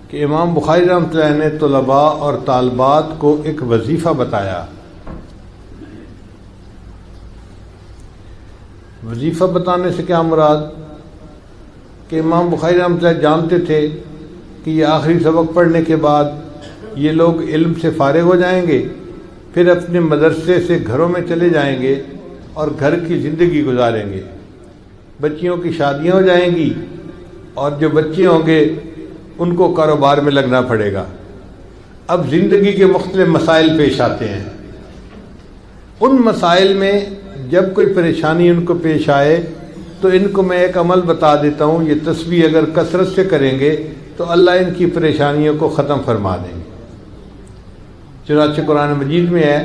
کہ امام بخاری رحمۃ اللہ علیہ نے طلباء اور طالبات کو ایک وظیفہ بتایا. وظیفہ بتانے سے کیا مراد؟ کہ امام بخاری رحمۃ اللہ جانتے تھے کہ یہ آخری سبق پڑھنے کے بعد یہ لوگ علم سے فارغ ہو جائیں گے، پھر اپنے مدرسے سے گھروں میں چلے جائیں گے اور گھر کی زندگی گزاریں گے. بچیوں کی شادیاں ہو جائیں گی اور جو بچے ہوں گے ان کو کاروبار میں لگنا پڑے گا. اب زندگی کے مختلف مسائل پیش آتے ہیں. ان مسائل میں جب کوئی پریشانی ان کو پیش آئے تو ان کو میں ایک عمل بتا دیتا ہوں، یہ تسبیح اگر کثرت سے کریں گے تو اللہ ان کی پریشانیوں کو ختم فرما دیں گے. چنانچہ قرآن مجید میں ہے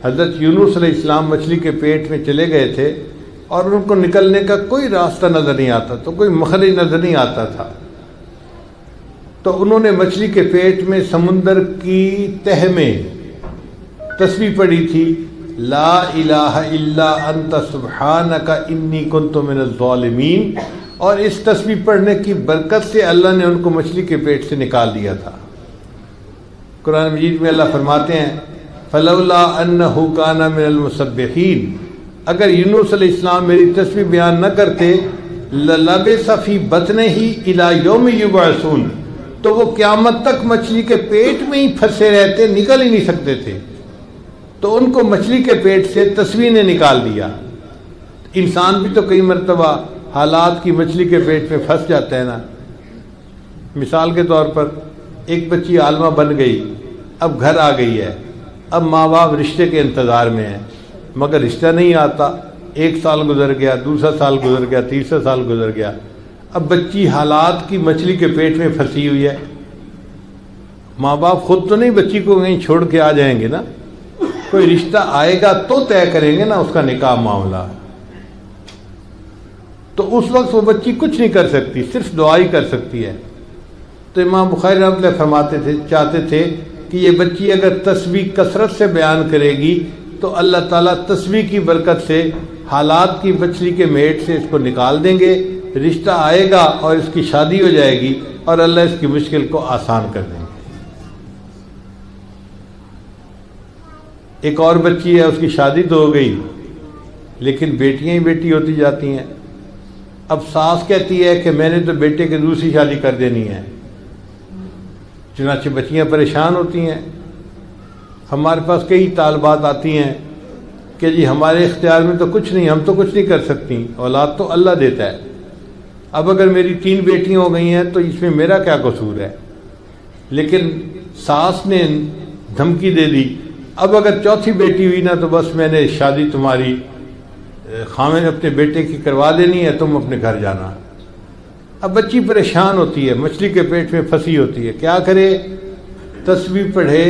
حضرت یونس علیہ السلام مچھلی کے پیٹ میں چلے گئے تھے اور ان کو نکلنے کا کوئی راستہ نظر نہیں آتا، تو کوئی مخرج نظر نہیں آتا تھا. تو انہوں نے مچھلی کے پیٹ میں سمندر کی تہ میں تسبیح پڑھی تھی، لا الہ الا انت سبحانک انی کنت من الظالمین، اور اس تسبیح پڑھنے کی برکت سے اللہ نے ان کو مچھلی کے پیٹ سے نکال دیا تھا. قرآن مجید میں اللہ فرماتے ہیں فلولا انہ کان من المسبحین، اگر یونس علیہ السلام میری تسبیح بیان نہ کرتے للبث فی بطنہ الی یوم یبعثون، تو وہ قیامت تک مچھلی کے پیٹ میں ہی پھنسے رہتے، نکل ہی نہیں سکتے تھے. تو ان کو مچھلی کے پیٹ سے تسبیح نے نکال دیا. انسان بھی تو کئی مرتبہ حالات کی مچھلی کے پیٹ میں پھنس جاتا ہے نا. مثال کے طور پر ایک بچی عالمہ بن گئی، اب گھر آ گئی ہے، اب ماں باپ رشتے کے انتظار میں ہیں مگر رشتہ نہیں آتا. 1 سال گزر گیا، دوسرا سال گزر گیا، تیسرا سال گزر گیا. اب بچی حالات کی مچھلی کے پیٹ میں پھنسی ہوئی ہے. ماں باپ خود تو نہیں بچی کو کہیں چھوڑ کے آ جائیں گے نا، کوئی رشتہ آئے گا تو طے کریں گے نا اس کا نکاح معاملہ. تو اس وقت وہ بچی کچھ نہیں کر سکتی، صرف دعا ہی کر سکتی ہے. تو امام بخاری رحمۃ اللہ فرماتے تھے، چاہتے تھے کہ یہ بچی اگر تسبیح کثرت سے بیان کرے گی تو اللہ تعالیٰ تسبیح کی برکت سے حالات کی مچھلی کے میٹ سے اس کو نکال دیں گے، رشتہ آئے گا اور اس کی شادی ہو جائے گی اور اللہ اس کی مشکل کو آسان کر دیں گے. ایک اور بچی ہے، اس کی شادی تو ہو گئی لیکن بیٹیاں ہی بیٹی ہوتی جاتی ہیں. اب ساس کہتی ہے کہ میں نے تو بیٹے کی دوسری شادی کر دینی ہے. چنانچہ بچیاں پریشان ہوتی ہیں. ہمارے پاس کئی طالبات آتی ہیں کہ جی ہمارے اختیار میں تو کچھ نہیں، ہم تو کچھ نہیں کر سکتی، اولاد تو اللہ دیتا ہے. اب اگر میری 3 بیٹیاں ہو گئی ہیں تو اس میں میرا کیا قصور ہے؟ لیکن ساس نے دھمکی دے دی، اب اگر 4تھی بیٹی ہوئی نا تو بس میں نے شادی تمہاری خامن اپنے بیٹے کی کروا دینی ہے، تم اپنے گھر جانا. اب بچی پریشان ہوتی ہے، مچھلی کے پیٹ میں پھنسی ہوتی ہے، کیا کرے؟ تسبیح پڑھے،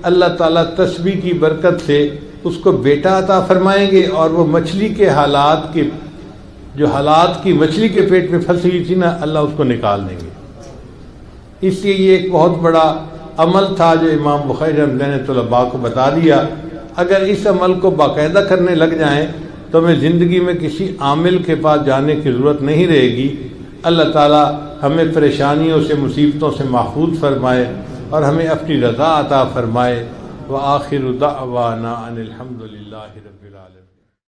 اللہ تعالیٰ تسبیح کی برکت سے اس کو بیٹا عطا فرمائیں گے اور وہ مچھلی کے حالات کے جو حالات کی مچھلی کے پیٹ میں پھنسی ہوئی تھی نا، اللہ اس کو نکال دیں گے. اس لیے یہ ایک بہت بڑا عمل تھا جو امام بخاری رحمۃ اللہ نے طلباء کو بتا دیا. اگر اس عمل کو باقاعدہ کرنے لگ جائیں تو ہمیں زندگی میں کسی عامل کے پاس جانے کی ضرورت نہیں رہے گی. اللہ تعالی ہمیں پریشانیوں سے، مصیبتوں سے محفوظ فرمائے اور ہمیں اپنی رضا عطا فرمائے. وآخر دعوانا ان الحمد للہ.